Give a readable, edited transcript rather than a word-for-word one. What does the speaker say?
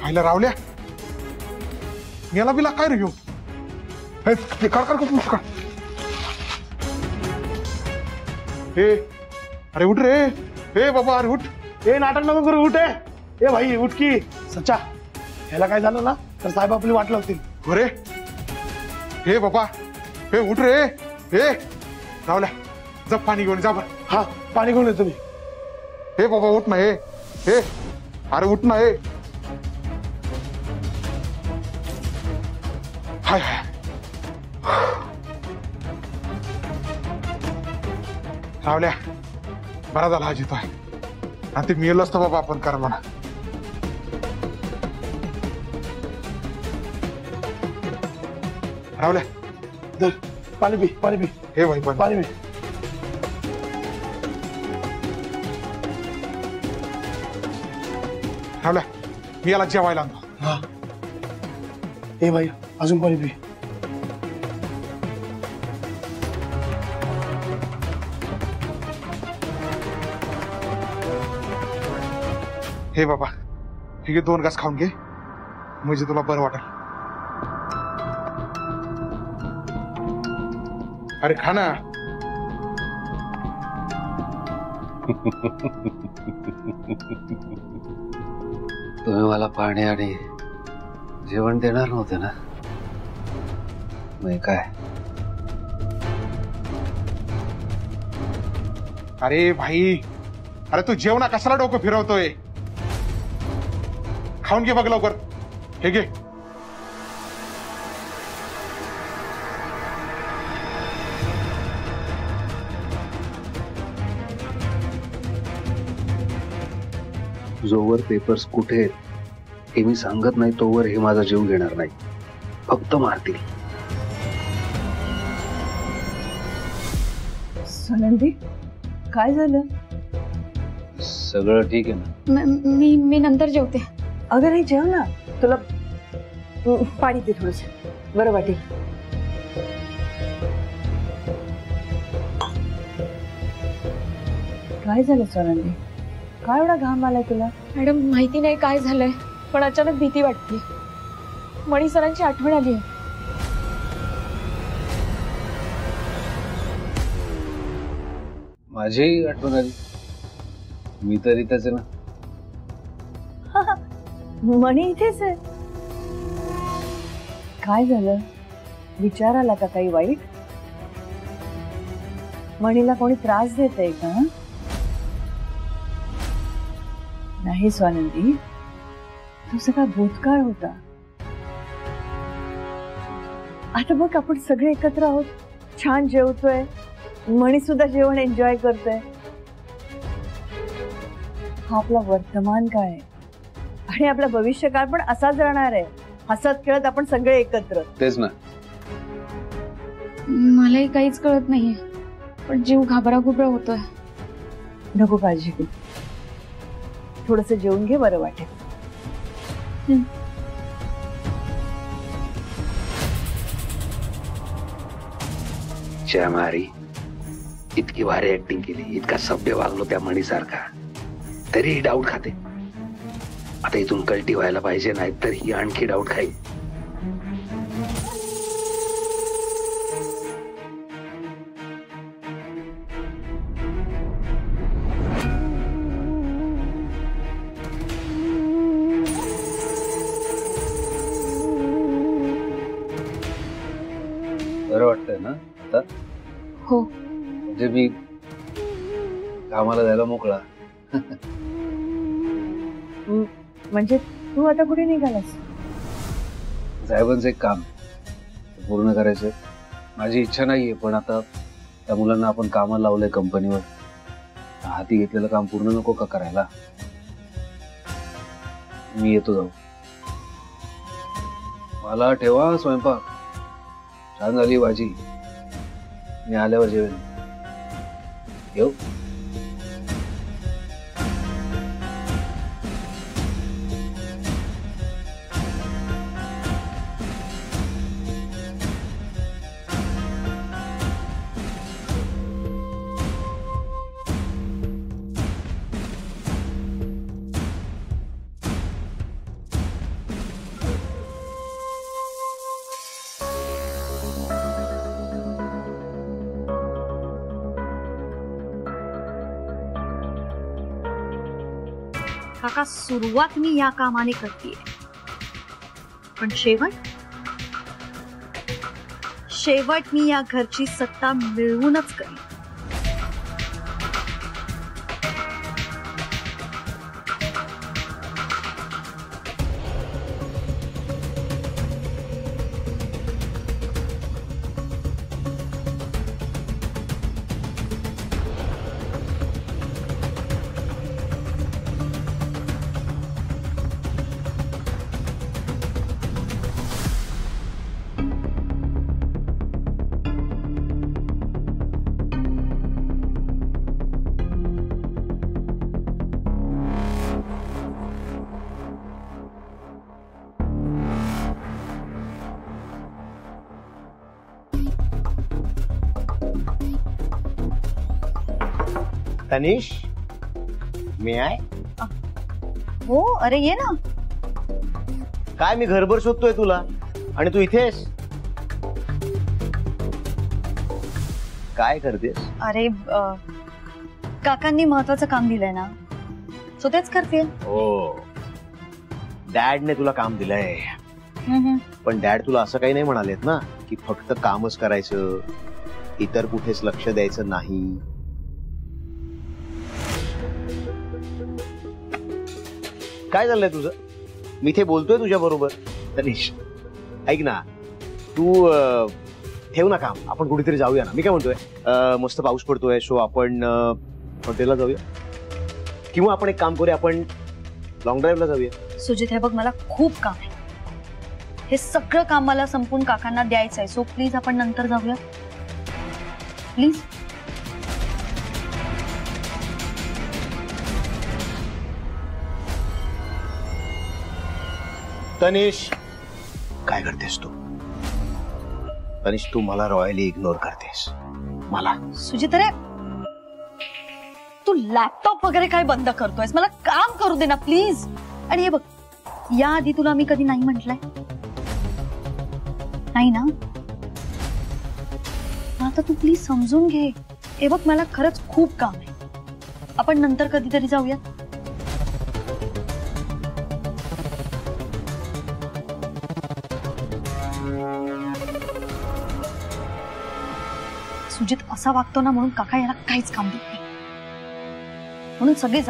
आईला रावल्या याला बिला काय रे घेऊन अरे उठ रे हे बाबा अरे उठ ए नाटक नको करू उठ ए भाई उठ की सच्चा ह्याला काय झालं ना तर साहेब आपली वाट लावतील अरे हे बाबा हे उठ रे हे रावल्या जप पाणी घेऊन जा बरं हा पाणी घेऊन येतो मी हे बाबा उठ ना हे अरे उठ ना हे हाय हाय रावल्या बरा झाला आज येतोय आणि ते मिळलं असतं बाबा आपण कर म्हणा रावल्या धर पाणी पी पाणी पी हे भाई पाणी पी रावल्या मी याला जेवायला आणतो हा ए भाई अजून पाणी पी हे बाबा ठीक आहे 2 घास खाऊन घे म्हणजे तुला बरं वाटेल अरे खा ना तुम्ही मला पाणी आणि जेवण देणार नव्हते ना मग काय अरे भाई अरे तू जेवणा कशाला डोकं फिरवतोय खाऊन घे बघ लवकर हे घे जोवर पेपर्स कुठे आहेत हे मी सांगत नाही तोवर हे माझा जीव घेणार नाही फक्त मारतील सुनंदी काय झालं सगळं ठीक आहे ना मी नंतर जेवते अगं नाही जेव ना तुला पाणी दे थोडस बरं वाटेल काय झालं सुनंदी काय एवढा घाम आलाय तुला मॅडम माहिती नाही काय झालंय पण अचानक भीती वाटते मणी सरांची आठवण आली आहे माझी आठवण आली मी तर इथेच आहे ना मणी इथेच आहे काय झालं विचार आला का काही वाईट मणीला कोणी त्रास देत आहे का नाही स्वानंदी तुझा का भूतकाळ होता आता बघ आपण सगळे एकत्र आहोत छान जेवतोय मणी सुद्धा जेवण एन्जॉय करतोय हा आपला वर्तमान काय आहे आणि आपला भविष्यकाळ पण असाच राहणार आहे हसत खेळत आपण सगळे एकत्र तेच ना मलाही काहीच कळत नाहीये पण जीव घाबराघुबरा होतोय नको काळजी करू थोडस जेवून घे बरं वाटेल मारी इतकी भारी ऍक्टिंग केली इतका सभ्य वागलो त्या मणीसारखा तरी डाऊट खाते आता इथून कल्टी व्हायला पाहिजे नाही तर ही आणखी डाऊट खाईल बरं वाटतंय ना आता हो म्हणजे मी कामाला जायला मोकळा म्हणजे तू आता कुठे निघालास साहेबांचं एक काम पूर्ण करायचंय माझी इच्छा नाहीये पण आता त्या मुलांना आपण कामाला लावलंय कंपनीवर हाती घेतलेलं काम पूर्ण नको का करायला मी येतो जाऊ मला ठेवा स्वयंपाक छान झाली भाजी मी आल्यावर जेवेन येऊ काका सुरुवात मी या कामाने करतेय, पण शेवट मी या घरची सत्ता मिळवूनच करीन. तनिष, मी आहे. हो, अरे ये ना. काय मी घरभर शोधतोय तुला आणि तू इथेस? काय करतेस? अरे काकांनी महत्वाचं काम दिलंय ना, सो तेच करते. हो, डॅडने तुला काम दिलंय. पण डॅड तुला असं काही नाही म्हणालेत ना की फक्त कामच करायचं, इतर कुठेच लक्ष द्यायचं नाही. काय चाललंय तुझं? मी इथे बोलतोय तुझ्या बरोबर. तनिष, ऐक ना, तू ठेव ना काम, आपण कुठेतरी जाऊया ना. मी काय म्हणतोय, मस्त पाऊस पडतोय, सो आपण हॉटेलला जाऊया, किंवा आपण एक काम करूया, आपण लॉंग ड्राईव्हला जाऊया. सुजित, हे बघ, मला खूप काम आहे. हे सगळं काम मला संपून काकांना द्यायचंय, सो प्लीज आपण नंतर जाऊया, प्लीज. तनिष, काय करतेस तू? तनिष, तू मला रॉयली इग्नोर करतेस. मला सुजित, अरे तू लॅपटॉप वगैरे काय बंद करतोयस? मला काम करू दे ना प्लीज. आणि हे बघ, याआधी तुला मी कधी नाही म्हटलंय? नाही ना? आता तू प्लीज समजून घे. हे बघ, मला खरंच खूप काम आहे, आपण नंतर कधीतरी जाऊया. सुजित असा वागतो ना म्हणून काका याला काहीच काम देत नाही, म्हणून सगळे